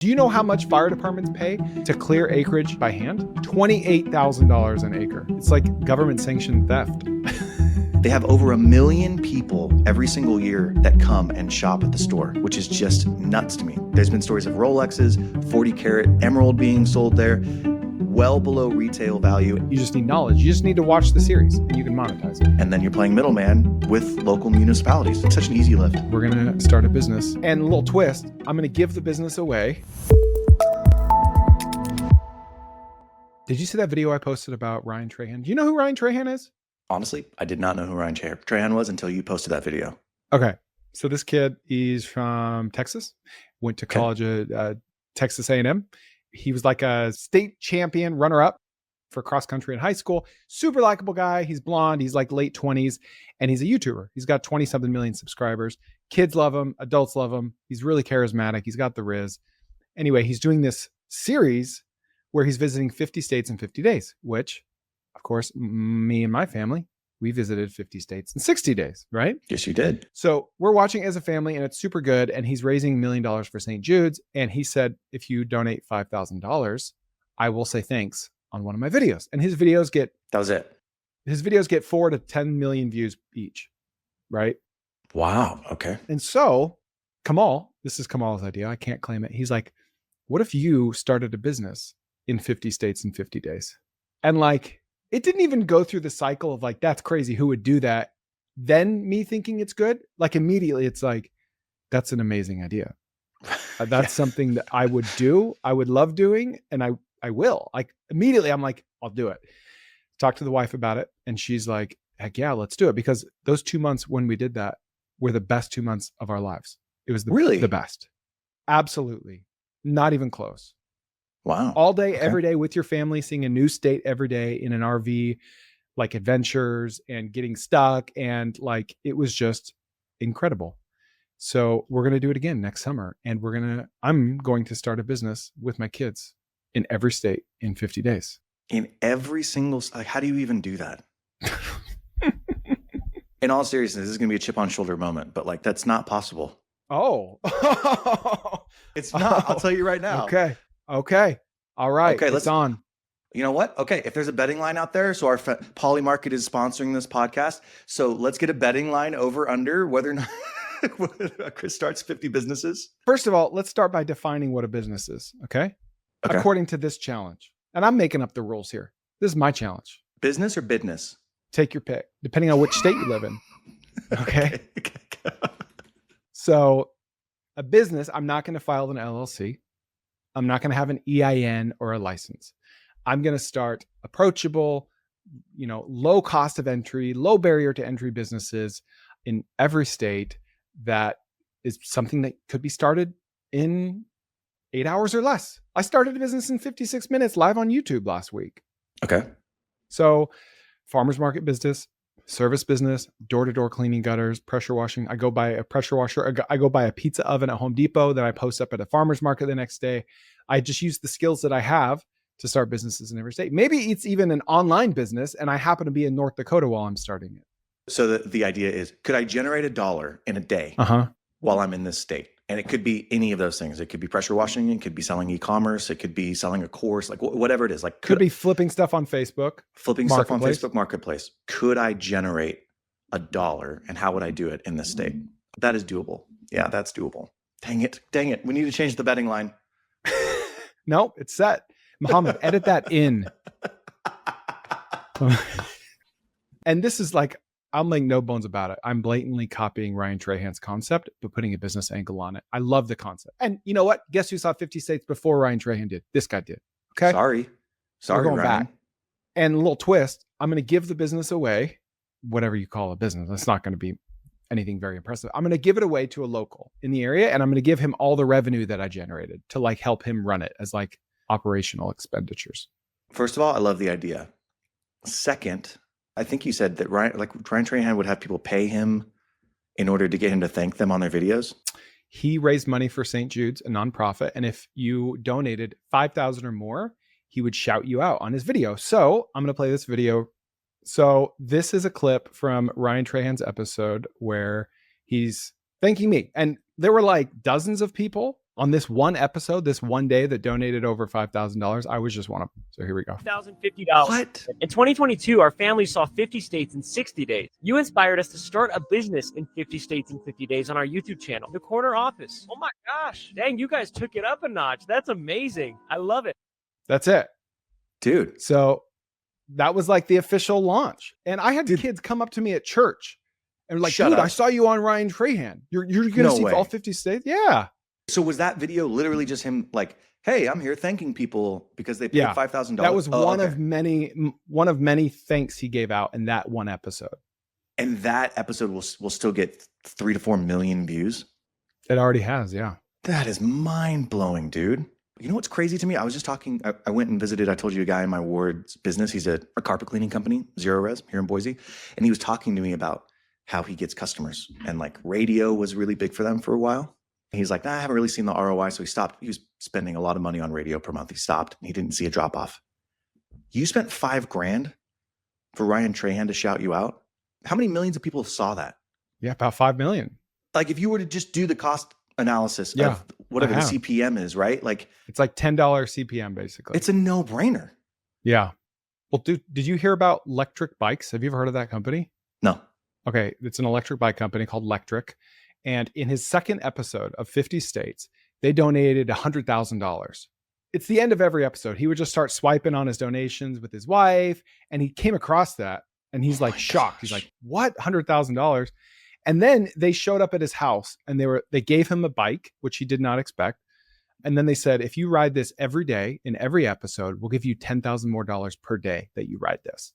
Do you know how much fire departments pay to clear acreage by hand? $28,000 an acre. It's like government sanctioned theft. They have over 1 million people every single year that come and shop at the store, which is just nuts to me. There's been stories of Rolexes, 40-carat emerald being sold there, well below retail value. You just need knowledge. You just need to watch the series and you can monetize it. And then you're playing middleman with local municipalities. It's such an easy lift. We're going to start a business. And a little twist, I'm going to give the business away. Did you see that video I posted about Ryan Trahan? Do you know who Ryan Trahan is? Honestly, I did not know who Ryan Trahan was until you posted that video. Okay. So this kid, he's from Texas, went to college at Texas A&M. He was like a state champion runner-up for cross country in high school. Super likable guy. He's blonde. He's like late 20s and he's a YouTuber. He's got 20-something million subscribers. Kids love him. Adults love him. He's really charismatic. He's got the riz. Anyway, he's doing this series where he's visiting 50 states in 50 days, which, of course, me and my family, we visited 50 states in 60 days, right? Yes, you did. So we're watching as a family and it's super good. And he's raising $1 million for St. Jude's. And he said, if you donate $5,000, I will say thanks on one of my videos. And his videos get, that was it. His videos get 4 to 10 million views each, right? Wow. Okay. And so Kamal, this is Kamal's idea. I can't claim it. He's like, what if you started a business in 50 states in 50 days? And like, it didn't even go through the cycle of like, that's crazy. Who would do that? Then me thinking it's good. Like immediately it's like, that's an amazing idea. That's something that I would do. I would love doing. And I will. Like immediately I'm like, I'll do it. Talk to the wife about it. And she's like, heck yeah, let's do it. Because those 2 months when we did that were the best 2 months of our lives. It was the best. Absolutely. Not even close. Wow. All day, every day with your family, seeing a new state every day in an RV, like adventures and getting stuck. And like, it was just incredible. So we're going to do it again next summer. And I'm going to start a business with my kids in every state in 50 days. In every single, like, how do you even do that? In all seriousness, this is going to be a chip on shoulder moment, but like, that's not possible. Oh, it's not. I'll tell you right now. Okay. All right. Okay. Let's on. You know what? Okay. If there's a betting line out there, so our Polymarket is sponsoring this podcast. So let's get a betting line over under whether or not Chris starts 50 businesses. First of all, let's start by defining what a business is. Okay. According to this challenge. And I'm making up the rules here. This is my challenge. Business or business? Take your pick, depending on which state you live in. Okay. So a business, I'm not going to file an LLC. I'm not going to have an EIN or a license. I'm going to start approachable, low cost of entry, low barrier to entry businesses in every state. That is something that could be started in 8 hours or less. I started a business in 56 minutes live on YouTube last week. Okay. So farmer's market business, service business, door-to-door cleaning gutters, pressure washing. I go buy a pressure washer. I go buy a pizza oven at Home Depot that I post up at a farmer's market the next day. I just use the skills that I have to start businesses in every state. Maybe it's even an online business and I happen to be in North Dakota while I'm starting it. So the idea is, could I generate $1 in a day while I'm in this state? And it could be any of those things. It could be pressure washing. It could be selling e-commerce. It could be selling a course, like whatever it is. Like could be flipping stuff on Facebook. Stuff on Facebook Marketplace. Could I generate $1 and how would I do it in this state? That is doable. Yeah, that's doable. Dang it. We need to change the betting line. Nope, it's set. Muhammad, edit that in. And this is like, I'll make no bones about it. I'm blatantly copying Ryan Trahan's concept, but putting a business angle on it. I love the concept. And you know what? Guess who saw 50 states before Ryan Trahan did? This guy did. Okay. Sorry, We're going Ryan. back. And a little twist, I'm going to give the business away, whatever you call a business. It's not going to be anything very impressive. I'm going to give it away to a local in the area. And I'm going to give him all the revenue that I generated to like help him run it as like operational expenditures. First of all, I love the idea. Second, I think you said that Ryan Trahan would have people pay him in order to get him to thank them on their videos. He raised money for St. Jude's, a nonprofit. And if you donated 5,000 or more, he would shout you out on his video. So I'm going to play this video. So this is a clip from Ryan Trahan's episode where he's thanking me. And there were like dozens of people On this one episode, this one day that donated over $5,000, I was just one of them. So here we go. $1,050. What? In 2022, our family saw 50 states in 60 days. You inspired us to start a business in 50 states in 50 days on our YouTube channel, The Corner Office. Oh my gosh. Dang, you guys took it up a notch. That's amazing. I love it. That's it. Dude. So that was like the official launch. And I had kids come up to me at church and were like, Shut dude, up. I saw you on Ryan Trahan. You're going to No see way. all 50 states? Yeah. So was that video literally just him like, hey, I'm here thanking people because they paid Yeah. $5,000? That was one of many thanks he gave out in that one episode. And that episode will still get 3 to 4 million views. It already has. Yeah. That is mind blowing, dude. You know what's crazy to me? I was just talking, I went and visited, I told you, a guy in my ward's business. He's a carpet cleaning company, Zero Res here in Boise. And he was talking to me about how he gets customers. And like radio was really big for them for a while. He's like, I haven't really seen the ROI. So he stopped. He was spending a lot of money on radio per month. He stopped and he didn't see a drop off. You spent $5,000 for Ryan Trahan to shout you out. How many millions of people saw that? Yeah. About 5 million. Like if you were to just do the cost analysis Yeah, of whatever I the have. CPM is, right? Like It's like $10 CPM basically. it's a no brainer. Yeah. Well, dude, did you hear about electric bikes? Have you ever heard of that company? No. Okay. It's an electric bike company called Electric. And in his second episode of 50 states, they donated $100,000. It's the end of every episode. He would just start swiping on his donations with his wife. And he came across that and he's like shocked. He's like, what? $100,000? And then they showed up at his house and they gave him a bike, which he did not expect. And then they said, if you ride this every day in every episode, we'll give you $10,000 more per day that you ride this.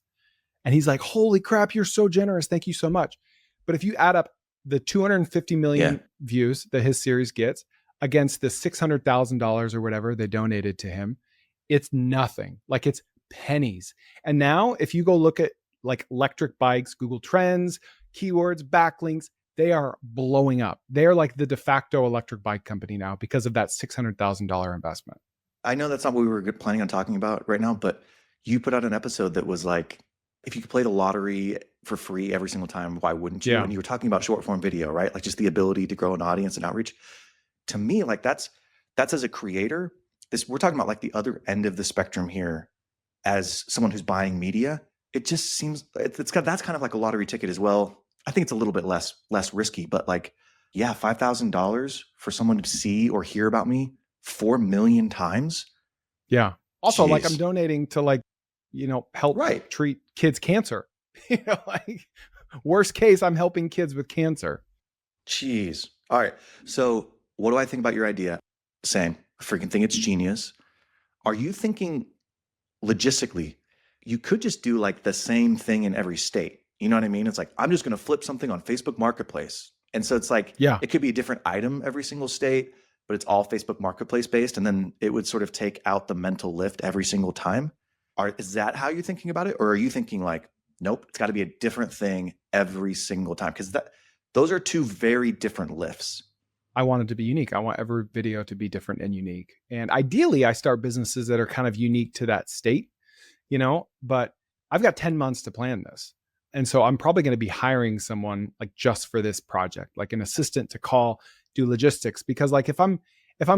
And he's like, holy crap, you're so generous. Thank you so much. But if you add up the 250 million views that his series gets against the $600,000 or whatever they donated to him, it's nothing. Like it's pennies. And now if you go look at like electric bikes, Google Trends, keywords, backlinks, they are blowing up. They are like the de facto electric bike company now because of that $600,000 investment. I know that's not what we were planning on talking about right now, but you put out an episode that was like, if you could play the lottery for free every single time, why wouldn't you? Yeah. And you were talking about short form video, right? Like just the ability to grow an audience and outreach. To me, like that's as a creator, we're talking about like the other end of the spectrum here as someone who's buying media. It just seems that's kind of like a lottery ticket as well. I think it's a little bit less risky, but like, yeah, $5,000 for someone to see or hear about me 4 million times. Yeah. Also, like Jeez. I'm donating to like, help treat kids' cancer. Like worst case, I'm helping kids with cancer. Jeez. All right. So what do I think about your idea? Same. I freaking think it's genius. Are you thinking logistically, you could just do like the same thing in every state? You know what I mean? It's like, I'm just going to flip something on Facebook Marketplace. And so it's like, it could be a different item every single state, but it's all Facebook Marketplace based. And then it would sort of take out the mental lift every single time. Is that how you're thinking about it? Or are you thinking like, nope, it's got to be a different thing every single time? Because those are two very different lifts. I want it to be unique. I want every video to be different and unique. And ideally, I start businesses that are kind of unique to that state, but I've got 10 months to plan this. And so I'm probably going to be hiring someone like just for this project, like an assistant to call, do logistics. Because like if I'm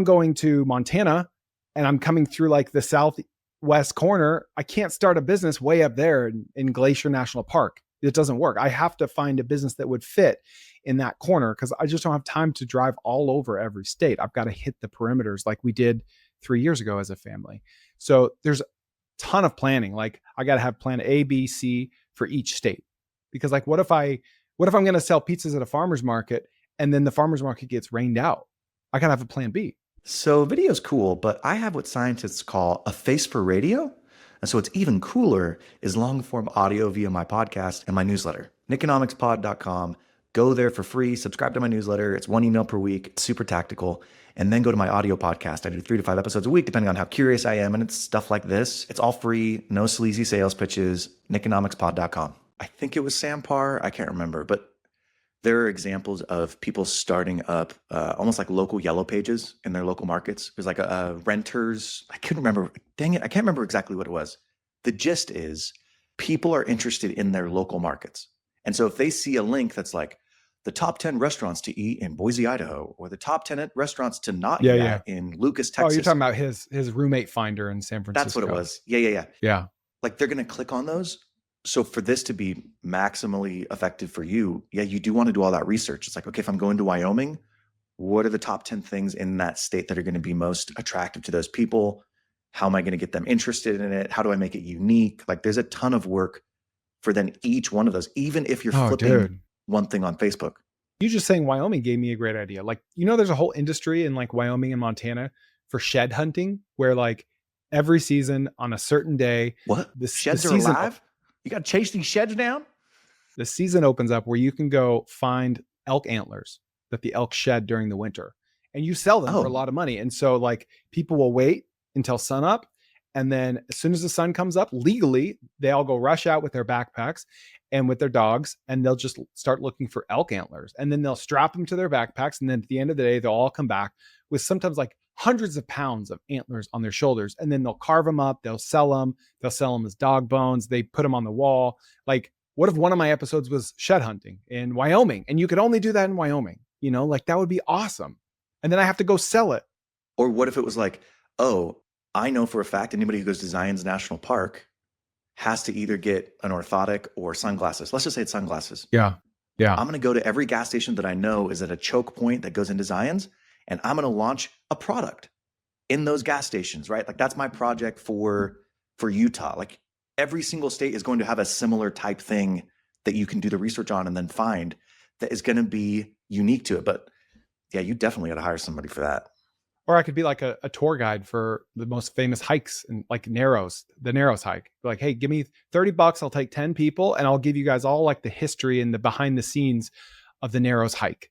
going to Montana and I'm coming through like the southwest corner, I can't start a business way up there in Glacier National Park. It doesn't work. I have to find a business that would fit in that corner because I just don't have time to drive all over every state. I've got to hit the perimeters like we did 3 years ago as a family. So there's a ton of planning. Like I got to have plan A, B, C for each state. Because like, what if I'm going to sell pizzas at a farmer's market and then the farmer's market gets rained out? I got to have a plan B. So video's cool, but I have what scientists call a face for radio. And so what's even cooler is long form audio via my podcast and my newsletter, Nikonomicspod.com. Go there for free. Subscribe to my newsletter. It's 1 email per week. It's super tactical. And then go to my audio podcast. I do 3 to 5 episodes a week, depending on how curious I am. And it's stuff like this. It's all free. No sleazy sales pitches. Nikonomicspod.com. I think it was Sam Parr. I can't remember. But there are examples of people starting up almost like local yellow pages in their local markets. There's like a renters. I couldn't remember. Dang it. I can't remember exactly what it was. The gist is people are interested in their local markets. And so if they see a link that's like, the top 10 restaurants to eat in Boise, Idaho, or the top 10 restaurants to not Yeah, eat yeah. at in Lucas, Oh, Texas. you're talking about his roommate finder in San Francisco. That's what it was. Yeah. Yeah. Like they're going to click on those. So for this to be maximally effective for you, yeah, you do want to do all that research. It's like, okay, if I'm going to Wyoming, what are the top 10 things in that state that are going to be most attractive to those people? How am I going to get them interested in it? How do I make it unique? Like there's a ton of work for then each one of those, even if you're flipping one thing on Facebook. You just saying Wyoming gave me a great idea. Like, there's a whole industry in like Wyoming and Montana for shed hunting where like every season on a certain day. What? The sheds are alive? You got to chase these sheds down? The season opens up where you can go find elk antlers that the elk shed during the winter and you sell them for a lot of money. And so like people will wait until sunup. And then as soon as the sun comes up, legally, they all go rush out with their backpacks and with their dogs, and they'll just start looking for elk antlers. And then they'll strap them to their backpacks. And then at the end of the day, they'll all come back with sometimes like hundreds of pounds of antlers on their shoulders. And then they'll carve them up. They'll sell them as dog bones. They put them on the wall. Like, what if one of my episodes was shed hunting in Wyoming? And you could only do that in Wyoming, like that would be awesome. And then I have to go sell it. Or what if it was like, oh, I know for a fact anybody who goes to Zion's National Park has to either get an orthotic or sunglasses. Let's just say it's sunglasses. Yeah. I'm going to go to every gas station that I know is at a choke point that goes into Zion's, and I'm going to launch a product in those gas stations, right? Like that's my project for Utah. Like every single state is going to have a similar type thing that you can do the research on and then find that is going to be unique to it. But yeah, you definitely got to hire somebody for that. Or I could be like a tour guide for the most famous hikes and like the Narrows hike. Like, hey, give me $30. I'll take 10 people and I'll give you guys all like the history and the behind the scenes of the Narrows hike,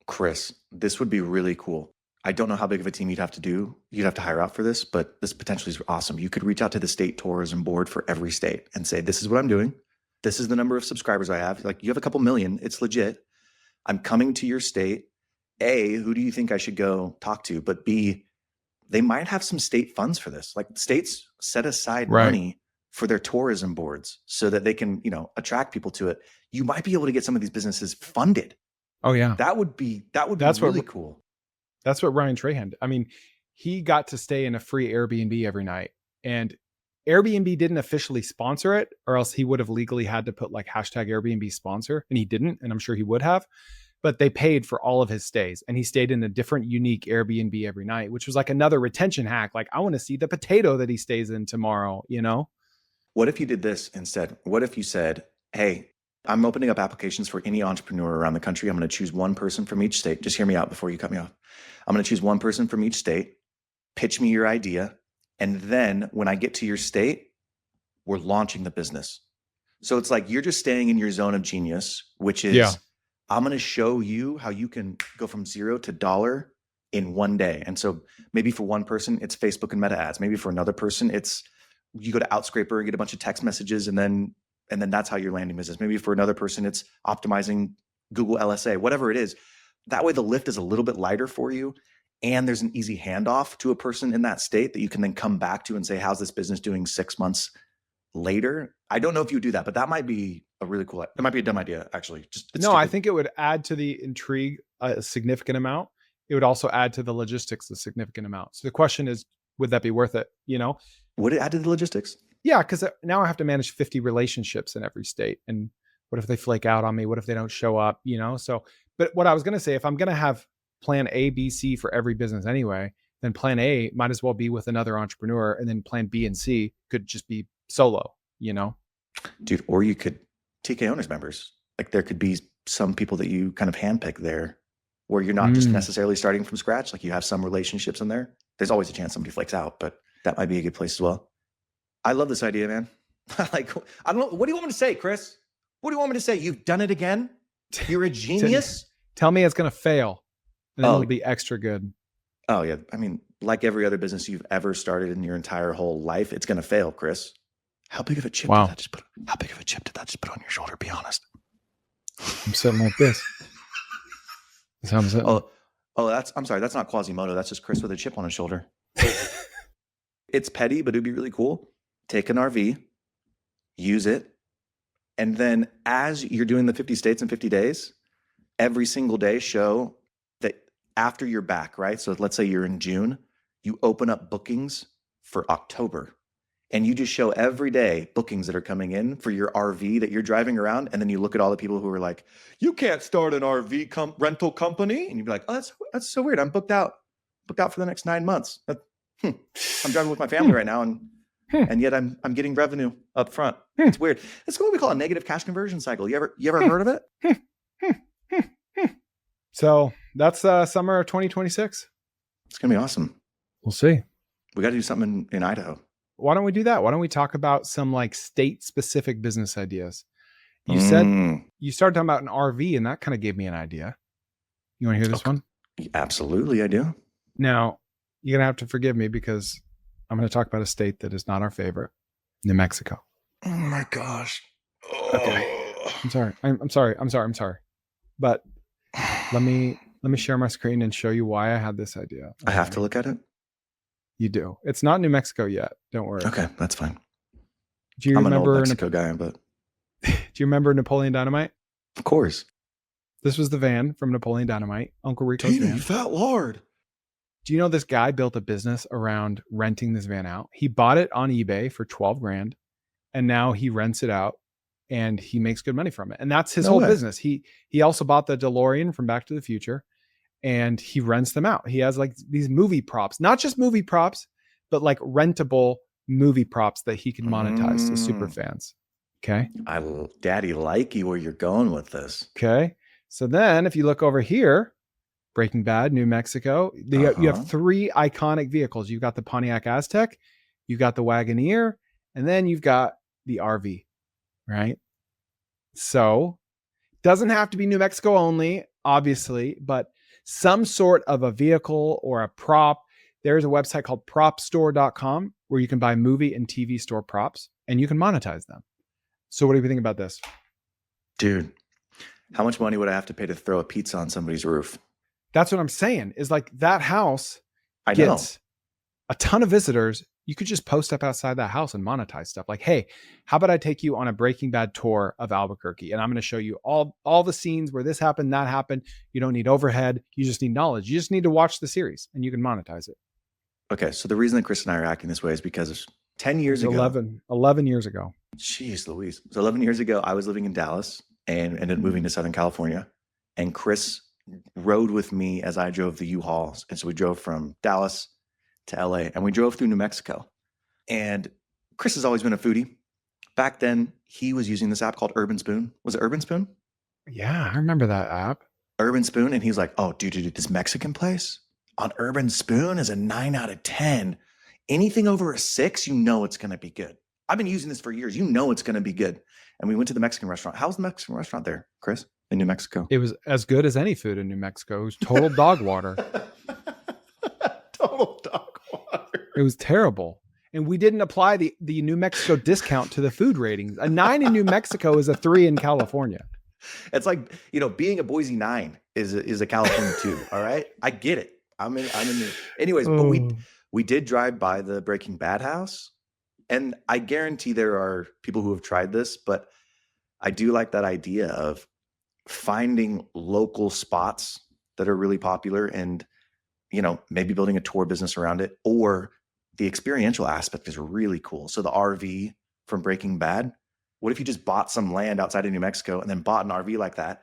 Chris, this would be really cool. I don't know how big of a team you'd have to hire out for this, but this potentially is awesome. You could reach out to the state tourism board for every state and say, this is what I'm doing. This is the number of subscribers I have. Like you have a couple million, it's legit. I'm coming to your state. A, who do you think I should go talk to? But B, they might have some state funds for this. Like states set aside money for their tourism boards so that they can, attract people to it. You might be able to get some of these businesses funded. Oh yeah. That would be really cool. That's what Ryan Trahan did. I mean, he got to stay in a free Airbnb every night, and Airbnb didn't officially sponsor it, or else he would have legally had to put like #Airbnb sponsor, and he didn't, and I'm sure he would have. But they paid for all of his stays, and he stayed in a different, unique Airbnb every night, which was like another retention hack. Like, I want to see the potato that he stays in tomorrow, What if you did this instead? What if you said, hey, I'm opening up applications for any entrepreneur around the country. I'm going to choose one person from each state. Just hear me out before you cut me off. I'm going to choose one person from each state, pitch me your idea. And then when I get to your state, we're launching the business. So it's like, you're just staying in your zone of genius, which is, I'm going to show you how you can go from $0 to $1 in one day. And so maybe for one person, it's Facebook and Meta ads. Maybe for another person, it's you go to Outscraper and get a bunch of text messages, and then that's how you're landing business. Maybe for another person, it's optimizing Google LSA, whatever it is. That way the lift is a little bit lighter for you. And there's an easy handoff to a person in that state that you can then come back to and say, how's this business doing 6 months later? I don't know if you do that, but that might be a really cool, that might be a dumb idea, actually. I think it would add to the intrigue a significant amount. It would also add to the logistics a significant amount. So the question is, would that be worth it? Would it add to the logistics? Yeah, because now I have to manage 50 relationships in every state. And what if they flake out on me? What if they don't show up? So, but what I was going to say, if I'm going to have plan A, B, C for every business anyway, then plan A might as well be with another entrepreneur. And then plan B and C could just be solo, Dude, or you could TK owners members. Like there could be some people that you kind of handpick there where you're not just necessarily starting from scratch. Like you have some relationships in there. There's always a chance somebody flakes out, but that might be a good place as well. I love this idea, man. Like, I don't know. What do you want me to say, Chris? What do you want me to say? You've done it again? You're a genius? Tell me it's going to fail. And then it'll be extra good. Oh yeah. I mean, like every other business you've ever started in your entire whole life, it's going to fail, Chris. How big of a chip did that just put on your shoulder? Be honest. I'm sitting like this. That's how I'm sitting. I'm sorry. That's not Quasimodo. That's just Chris with a chip on his shoulder. It's petty, but it'd be really cool. Take an RV, use it, And then as you're doing the 50 states in 50 days, every single day show that after you're back, right? So let's say you're in June, you open up bookings for October. And you just show every day bookings that are coming in for your RV that you're driving around. And then you look at all the people who are like, you can't start an RV rental company. And you'd be like, oh, that's so weird. I'm booked out for the next 9 months. I'm driving with my family right now. And yet I'm getting revenue up front. It's weird. It's what we call a negative cash conversion cycle. You ever heard of it? So that's summer of 2026. It's going to be awesome. We'll see. We got to do something in Idaho. Why don't we do that? Why don't we talk about some like state specific business ideas? You said you started talking about an RV and that kind of gave me an idea. You want to hear this one? Absolutely, I do. Now, you're going to have to forgive me because I'm going to talk about a state that is not our favorite, New Mexico. Oh my gosh. Okay. I'm sorry. But let me share my screen and show you why I had this idea. I have to look at it? You do. It's not New Mexico yet. Don't worry. Okay, that's fine. Do you I'm remember an old Mexico guy, but... Do you remember Napoleon Dynamite? Of course. This was the van from Napoleon Dynamite, Uncle Rico's van. Fat lord. Do you know this guy built a business around renting this van out? He bought it on eBay for 12 grand and now he rents it out and he makes good money from it. And that's his whole business. He also bought the DeLorean from Back to the Future and he rents them out. He has like these movie props, not just movie props, but like rentable movie props that he can monetize to super fans. Okay. Daddy like you where you're going with this. Okay. So then if you look over here, Breaking Bad, New Mexico, you have 3 iconic vehicles. You've got the Pontiac Aztek, you've got the Wagoneer, and then you've got the RV, right? So doesn't have to be New Mexico only, obviously, but some sort of a vehicle or a prop. There's a website called propstore.com where you can buy movie and TV store props and you can monetize them. So what do you think about this? Dude, how much money would I have to pay to throw a pizza on somebody's roof? That's what I'm saying is like that house I gets a ton of visitors. You could just post up outside that house and monetize stuff like, hey, how about I take you on a Breaking Bad tour of Albuquerque? And I'm going to show you all the scenes where this happened, that happened. You don't need overhead. You just need knowledge. You just need to watch the series and you can monetize it. Okay. So the reason that Chris and I are acting this way is because 10 years ago, 11 years ago. Jeez Louise. So 11 years ago, I was living in Dallas and ended up moving to Southern California. And Chris rode with me as I drove the U-Hauls. And so we drove from Dallas to LA and we drove through New Mexico. And Chris has always been a foodie. Back then, he was using this app called Urban Spoon. Was it Urban Spoon? Yeah, I remember that app. Urban Spoon. And he's like, oh, dude, this Mexican place on Urban Spoon is a 9 out of 10. Anything over a 6, you know it's going to be good. I've been using this for years. You know it's going to be good. And we went to the Mexican restaurant. How's the Mexican restaurant there, Chris, in New Mexico? It was as good as any food in New Mexico. It was total dog water. Total dog water. It was terrible. And we didn't apply the New Mexico discount to the food ratings. A 9 in New Mexico is a 3 in California. It's like, being a Boise 9 is a California 2. All right. I get it. I'm in the, anyways, but we did drive by the Breaking Bad house. And I guarantee there are people who have tried this, but I do like that idea of finding local spots that are really popular and, maybe building a tour business around it, or the experiential aspect is really cool. So the RV from Breaking Bad, what if you just bought some land outside of New Mexico and then bought an RV like that?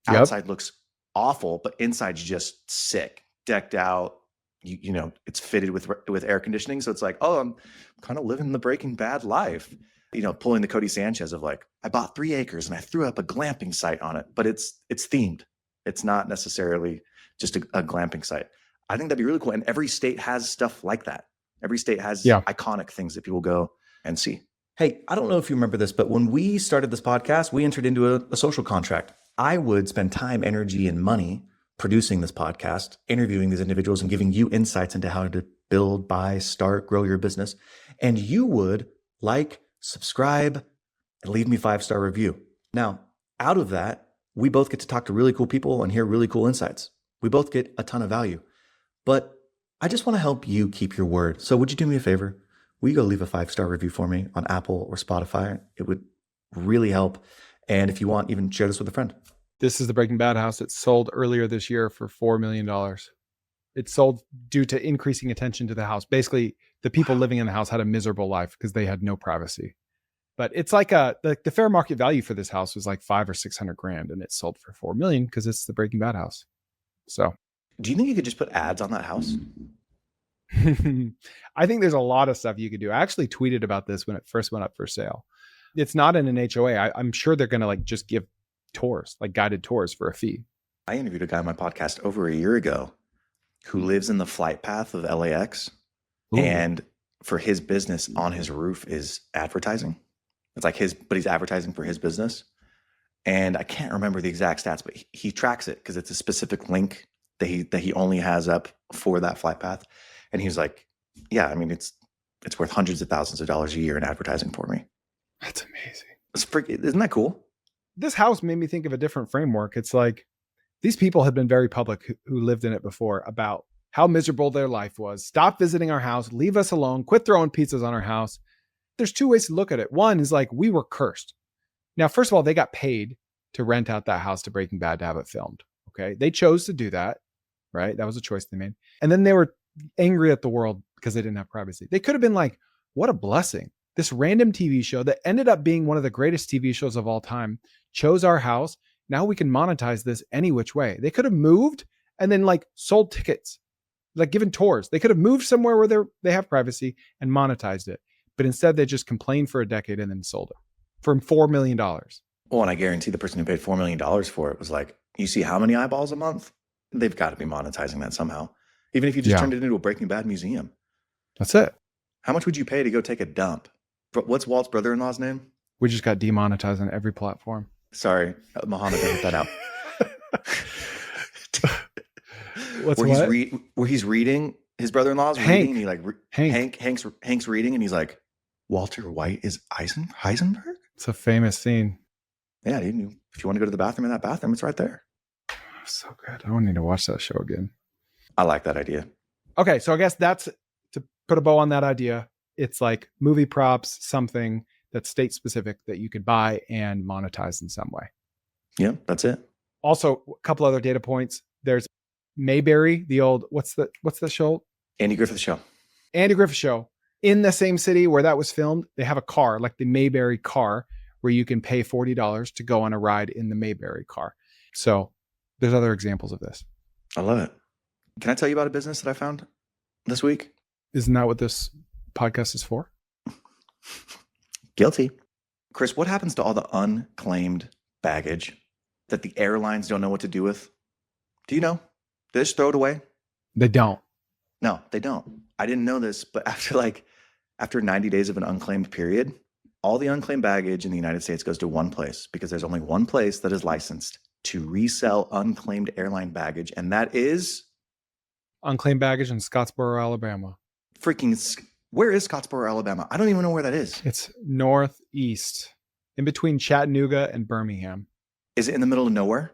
Outside looks awful, but inside's just sick, decked out. It's fitted with air conditioning. So it's like, oh, I'm kind of living the Breaking Bad life, pulling the Cody Sanchez of like, I bought 3 acres and I threw up a glamping site on it, but it's themed. It's not necessarily just a glamping site. I think that'd be really cool. And every state has stuff like that. Every state has iconic things that people go and see. Hey, I don't know if you remember this, but when we started this podcast, we entered into a social contract. I would spend time, energy, and money producing this podcast, interviewing these individuals and giving you insights into how to build, buy, start, grow your business. And you would like, subscribe, and leave me 5-star review. Now, out of that, we both get to talk to really cool people and hear really cool insights. We both get a ton of value. But I just want to help you keep your word. So would you do me a favor? Will you go leave a 5-star review for me on Apple or Spotify? It would really help. And if you want, even share this with a friend. This is the Breaking Bad house. It sold earlier this year for $4 million. It sold due to increasing attention to the house. Basically, the people living in the house had a miserable life because they had no privacy. But it's like the fair market value for this house was like $500,000 or $600,000, and it sold for $4 million because it's the Breaking Bad house. So, do you think you could just put ads on that house? I think there's a lot of stuff you could do. I actually tweeted about this when it first went up for sale. It's not in an HOA. I'm sure they're going to like just give tours, like guided tours for a fee. I interviewed a guy on my podcast over a year ago who lives in the flight path of LAX. Ooh. And for his business, on his roof is advertising. It's like but he's advertising for his business. And I can't remember the exact stats, but he tracks it because it's a specific link that he only has up for that flight path. And he's like, yeah, I mean, it's worth hundreds of thousands of dollars a year in advertising for me. That's amazing. Isn't that cool? This house made me think of a different framework. It's like these people had been very public who lived in it before about how miserable their life was. Stop visiting our house, leave us alone, quit throwing pizzas on our house. There's two ways to look at it. One is like, we were cursed. Now, first of all, they got paid to rent out that house to Breaking Bad to have it filmed. Okay. They chose to do that, right? That was a choice they made. And then they were angry at the world because they didn't have privacy. They could have been like, what a blessing. This random TV show that ended up being one of the greatest TV shows of all time chose our house. Now we can monetize this any which way. They could have moved and then like sold tickets, like given tours. They could have moved somewhere where they have privacy and monetized it. But instead they just complained for a decade and then sold it for $4 million. Well, and I guarantee the person who paid $4 million for it was like, you see how many eyeballs a month? They've got to be monetizing that somehow. Even if you just turned it into a Breaking Bad museum. That's it. How much would you pay to go take a dump? What's Walt's brother-in-law's name? We just got demonetized on every platform. Sorry, Muhammad didn't put that out. Where he's reading, his broty's reading, and he like Hank's reading, and he's like, Walter White is Heisenberg? It's a famous scene. Yeah, if you want to go to the bathroom in that bathroom, it's right there. So good. I need to watch that show again. I like that idea. Okay, so I guess that's to put a bow on that idea. It's like movie props, something that's state specific that you could buy and monetize in some way. Yeah, that's it. Also, a couple other data points. There's Mayberry, the old, what's the show? Andy Griffith Show. Andy Griffith Show. In the same city where that was filmed, they have a car, like the Mayberry car, where you can pay $40 to go on a ride in the Mayberry car. So there's other examples of this. I love it. Can I tell you about a business that I found this week? Isn't that what this podcast is for? Guilty. Chris, what happens to all the unclaimed baggage that the airlines don't know what to do with? Do you know? They just throw it away? They don't. No, they don't. I didn't know this, but after 90 days of an unclaimed period, all the unclaimed baggage in the United States goes to one place because there's only one place that is licensed to resell unclaimed airline baggage, and that is Unclaimed Baggage in Scottsboro, Alabama. Where is Scottsboro, Alabama? I don't even know where that is. It's northeast, in between Chattanooga and Birmingham. Is it in the middle of nowhere?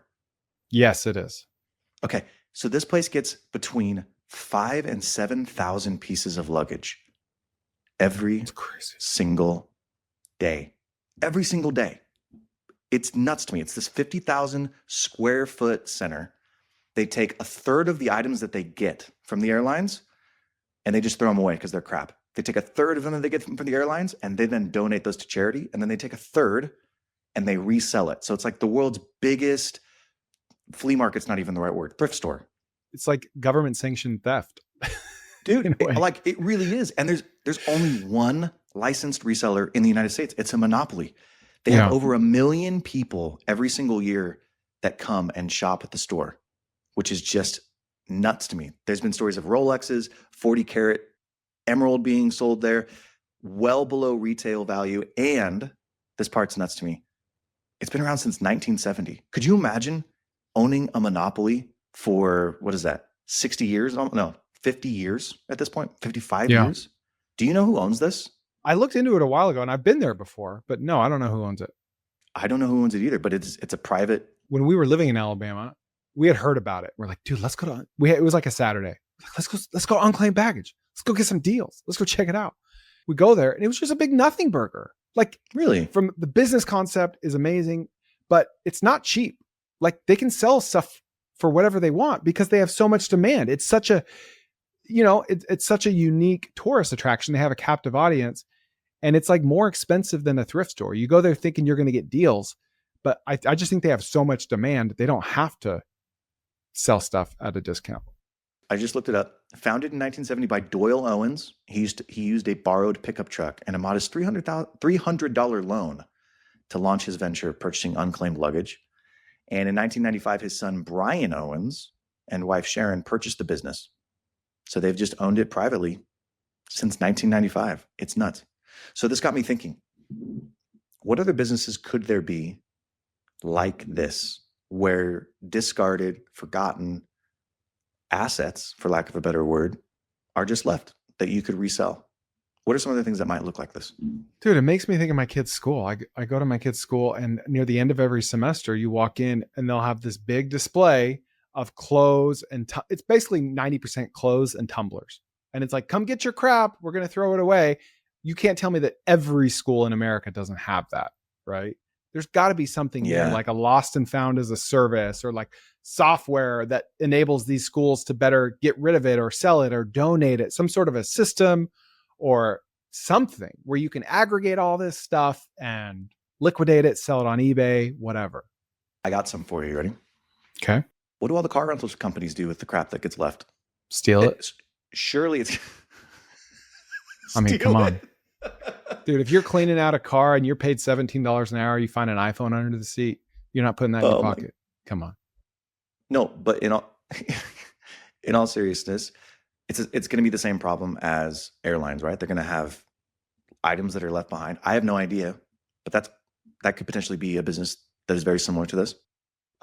Yes, it is. Okay, so this place gets between 5,000 and 7,000 pieces of luggage every single day. Every single day. It's nuts to me. It's this 50,000 square foot center. They take a third of the items that they get from the airlines and they just throw them away because they're crap. They take a third of them that they get from the airlines and they then donate those to charity. And then they take a third and they resell it. So it's like the world's biggest flea market's not even the right word. Thrift store. It's like government sanctioned theft. Dude, it really is. And there's only one licensed reseller in the United States. It's a monopoly. They have over 1 million people every single year that come and shop at the store, which is just nuts to me. There's been stories of Rolexes, 40-carat emerald being sold there, well below retail value. And this part's nuts to me. It's been around since 1970. Could you imagine owning a monopoly for, 60 years? No, 50 years at this point, 55 years? Do you know who owns this? I looked into it a while ago and I've been there before, but no, I don't know who owns it. I don't know who owns it either, but it's a private. When we were living in Alabama, we had heard about it. We're like, dude, let's go to, it was like a Saturday. Let's go Unclaimed Baggage. Let's go get some deals. Let's go check it out. We go there and it was just a big nothing burger. Like, Really? from the business concept is amazing, but it's not cheap. Like, they can sell stuff for whatever they want because they have so much demand. It's such a, it's such a unique tourist attraction. They have a captive audience, and it's like more expensive than a thrift store. You go there thinking you're going to get deals, but I just think they have so much demand. They don't have to sell stuff at a discount. I just looked it up. Founded in 1970 by Doyle Owens, he used a borrowed pickup truck and a modest $300 loan to launch his venture, purchasing unclaimed luggage. And in 1995, his son Brian Owens and wife Sharon purchased the business. So they've just owned it privately since 1995. It's nuts. So this got me thinking, what other businesses could there be like this, where discarded, forgotten assets, for lack of a better word, are just left that you could resell? What are some of the things that might look like this? Dude, it makes me think of my kid's school. I go to my kid's school, and near the end of every semester, you walk in and they'll have this big display of clothes and it's basically 90% clothes and tumblers. And it's like, come get your crap. We're going to throw it away. You can't tell me that every school in America doesn't have that, right? There's got to be something there, like a lost and found as a service, or like software that enables these schools to better get rid of it or sell it or donate it, some sort of a system or something where you can aggregate all this stuff and liquidate it, sell it on eBay, whatever. I got some for you. Ready? Okay. What do all the car rental companies do with the crap that gets left? Steal it. Surely it's... I mean, come on. Dude, if you're cleaning out a car and you're paid $17 an hour, you find an iPhone under the seat, you're not putting that in your pocket. Come on. No, but in all seriousness, it's going to be the same problem as airlines, right? They're going to have items that are left behind. I have no idea, but that could potentially be a business that is very similar to this.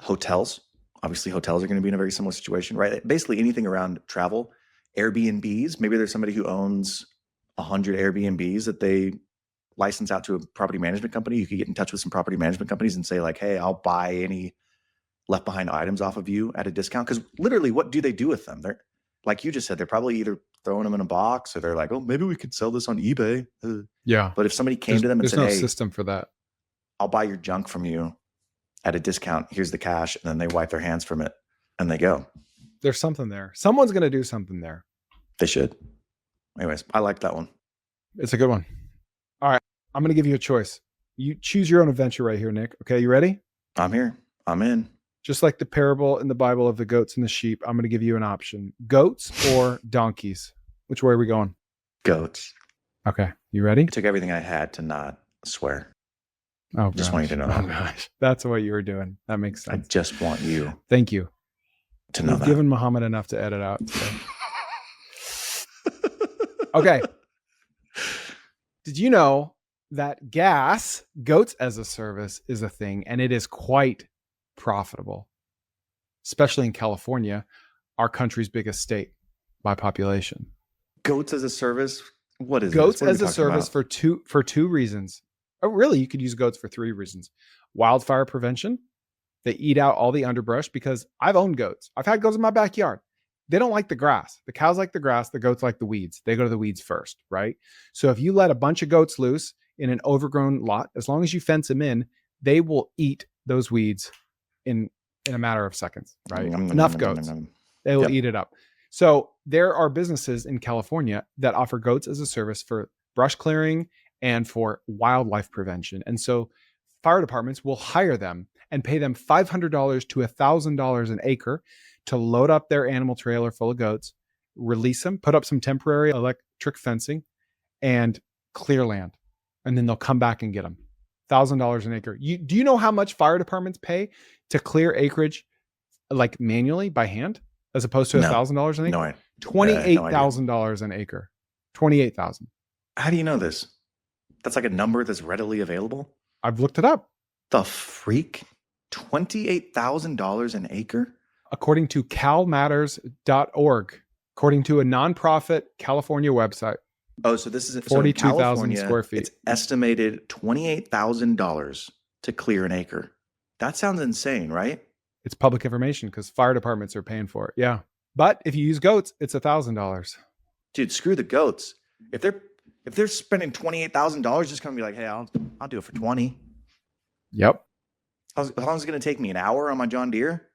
Hotels, obviously hotels are going to be in a very similar situation, right? Basically anything around travel. Airbnbs, maybe there's somebody who owns 100 Airbnbs that they license out to a property management company. You could get in touch with some property management companies and say like, hey, I'll buy any left behind items off of you at a discount. Because literally, what do they do with them? They're, like you just said, they're probably either throwing them in a box, or they're like, oh, maybe we could sell this on eBay. Yeah. But if somebody came to them and said, no hey, system for that, I'll buy your junk from you at a discount. Here's the cash. And then they wipe their hands from it and they go. There's something there. Someone's going to do something there. They should. Anyways, I like that one. It's a good one. All right. I'm going to give you a choice. You choose your own adventure right here, Nick. Okay. You ready? I'm here. I'm in. Just like the parable in the Bible of the goats and the sheep, I'm going to give you an option. Goats or donkeys? Which way are we going? Goats. Okay. You ready? I took everything I had to not swear. Oh, just want you to know that. that. Gosh. That's what you were doing. That makes sense. I just want you. Thank you. To know You've that. given Muhammad enough to edit out. So. Okay. Did you know that goats as a service, is a thing, and it is quite profitable, especially in California, our country's biggest state by population? Goats as a service? What is goats this? What as a service for two reasons? Oh, really? You could use goats for three reasons. Wildfire prevention. They eat out all the underbrush, because I've owned goats. I've had goats in my backyard. They don't like the grass. The cows like the grass. The goats like the weeds. They go to the weeds first, right? So if you let a bunch of goats loose in an overgrown lot, as long as you fence them in, they will eat those weeds in a matter of seconds, right? Enough goats. They will eat it up. So there are businesses in California that offer goats as a service for brush clearing and for wildlife prevention. And so fire departments will hire them and pay them $500 to $1,000 an acre to load up their animal trailer full of goats, release them, put up some temporary electric fencing, and clear land. And then they'll come back and get them. $1,000 an acre. Do you know how much fire departments pay to clear acreage, like manually by hand, as opposed to $1,000 an acre? No, $28,000 an acre. $28,000. How do you know this? That's like a number that's readily available? I've looked it up. The freak? $28,000 an acre? According to calmatters.org, according to a nonprofit California website. Oh, so this is 42,000 square feet. It's estimated $28,000 to clear an acre. That sounds insane, right? It's public information because fire departments are paying for it. Yeah. But if you use goats, it's $1,000. Dude, screw the goats. If If they're spending $28,000, just gonna be like, hey, I'll do it for 20. Yep. How long is it gonna take me? An hour on my John Deere?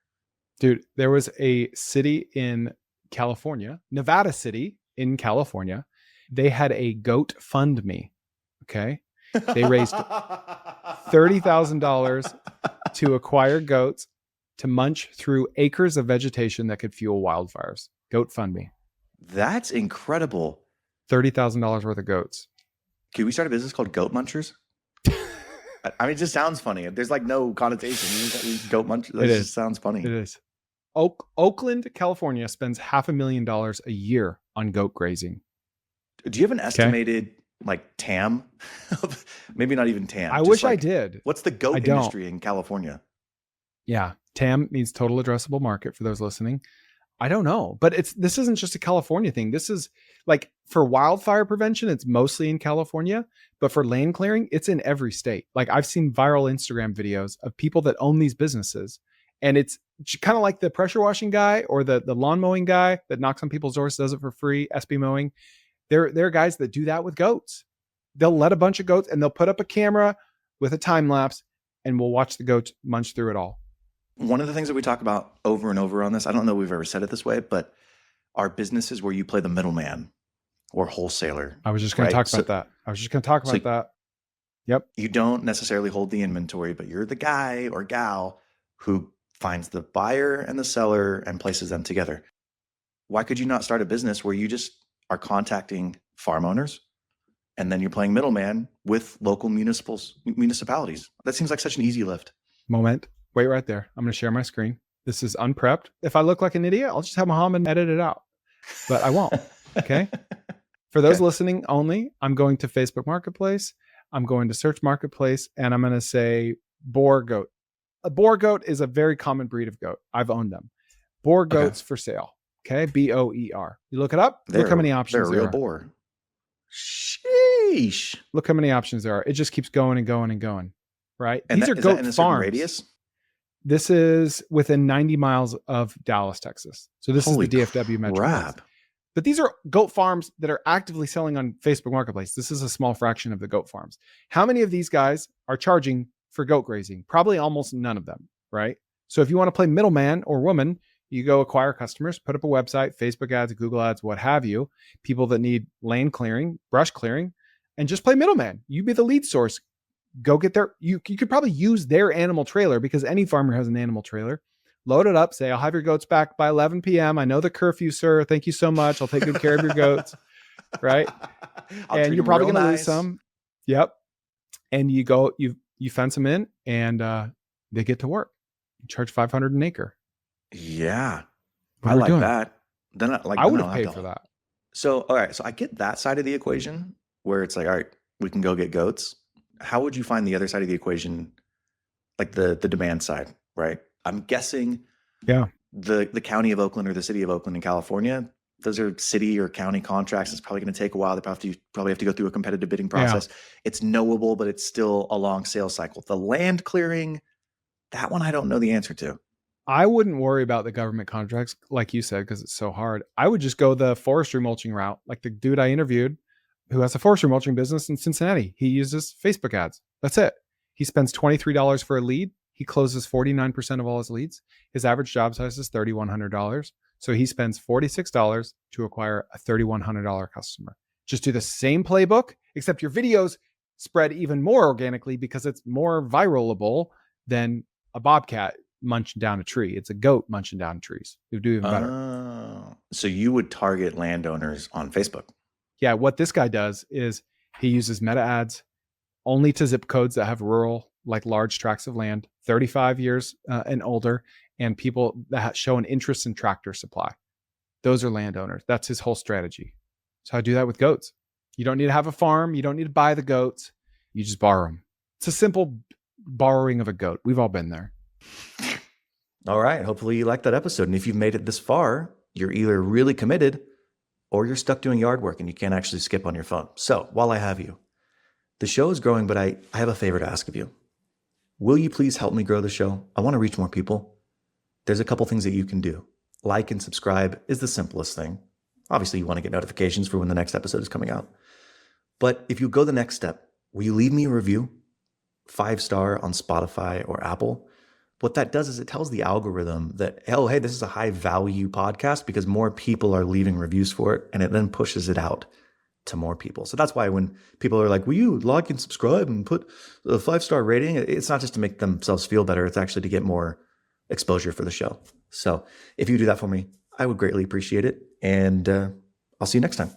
Dude, there was a city in California, Nevada City in California. They had a goat fund me. Okay. They raised $30,000 to acquire goats to munch through acres of vegetation that could fuel wildfires. Goat fund me. That's incredible. $30,000 worth of goats. Can we start a business called Goat Munchers? I mean, it just sounds funny. There's like no connotation. Goat Munchers. It just sounds funny. It is. Oakland, California spends $500,000 a year on goat grazing. Do you have an estimated like TAM? Maybe not even TAM. I wish I did. What's the goat industry in California? Yeah. TAM means total addressable market for those listening. I don't know, but this isn't just a California thing. This is like for wildfire prevention, it's mostly in California, but for land clearing, it's in every state. Like I've seen viral Instagram videos of people that own these businesses, and it's kind of like the pressure washing guy or the lawn mowing guy that knocks on people's doors, does it for free, SB mowing. There are guys that do that with goats. They'll let a bunch of goats and they'll put up a camera with a time lapse and we'll watch the goats munch through it all. One of the things that we talk about over and over on this, I don't know if we've ever said it this way, but are businesses where you play the middleman or wholesaler. I was just going to talk about that. Yep. You don't necessarily hold the inventory, but you're the guy or gal who finds the buyer and the seller and places them together. Why could you not start a business where you just are contacting farm owners and then you're playing middleman with local municipalities? That seems like such an easy lift. Moment. Wait right there. I'm going to share my screen. This is unprepped. If I look like an idiot, I'll just have Muhammad edit it out, but I won't. Okay. For those listening only, I'm going to Facebook Marketplace. I'm going to search Marketplace and I'm going to say boar goat. A boar goat is a very common breed of goat. I've owned them. Boar goats for sale. Okay. BOER. You look it up. Look how many options there are. They're a real boar. Sheesh. Look how many options there are. It just keeps going and going and going. Right. And these are goat farms. Radius? This is within 90 miles of Dallas, Texas. So this is the DFW metro. But these are goat farms that are actively selling on Facebook Marketplace. This is a small fraction of the goat farms. How many of these guys are charging for goat grazing? Probably almost none of them, right? So if you want to play middleman or woman, you go acquire customers, put up a website, Facebook ads, Google ads, what have you, people that need land clearing, brush clearing, and just play middleman. You be the lead source. Go get you could probably use their animal trailer because any farmer has an animal trailer. Load it up, say, I'll have your goats back by 11 p.m. I know the curfew, sir. Thank you so much. I'll take good care of your goats. Right. And you're probably going to lose some. Yep. And you go, you fence them in and they get to work. You charge $500 an acre. Yeah. I like that. Then I would have paid for that. So, all right. So I get that side of the equation where it's like, all right, we can go get goats. How would you find the other side of the equation? Like the demand side, right? I'm guessing the county of Oakland or the city of Oakland in California, those are city or county contracts. It's probably going to take a while. They probably have to go through a competitive bidding process. Yeah. It's knowable, but it's still a long sales cycle. The land clearing, that one I don't know the answer to. I wouldn't worry about the government contracts, like you said, because it's so hard. I would just go the forestry mulching route. Like the dude I interviewed who has a forestry mulching business in Cincinnati. He uses Facebook ads. That's it. He spends $23 for a lead. He closes 49% of all his leads. His average job size is $3,100. So he spends $46 to acquire a $3,100 customer. Just do the same playbook, except your videos spread even more organically because it's more viralable than a bobcat munching down a tree. It's a goat munching down trees. You do even better. So you would target landowners on Facebook. Yeah. What this guy does is he uses meta ads only to zip codes that have rural, like large tracts of land, 35 years and older, and people that show an interest in tractor supply. Those are landowners. That's his whole strategy. So I do that with goats. You don't need to have a farm. You don't need to buy the goats. You just borrow them. It's a simple borrowing of a goat. We've all been there. All right. Hopefully you liked that episode. And if you've made it this far, you're either really committed or you're stuck doing yard work and you can't actually skip on your phone. So while I have you, the show is growing, but I have a favor to ask of you. Will you please help me grow the show? I want to reach more people. There's a couple things that you can do. Like and subscribe is the simplest thing. Obviously, you want to get notifications for when the next episode is coming out. But if you go the next step, will you leave me a review? 5-star on Spotify or Apple. What that does is it tells the algorithm that, oh, hey, this is a high value podcast because more people are leaving reviews for it, and it then pushes it out to more people. So that's why when people are like, will you like and subscribe and put a 5-star rating? It's not just to make themselves feel better. It's actually to get more exposure for the show. So if you do that for me, I would greatly appreciate it. And I'll see you next time.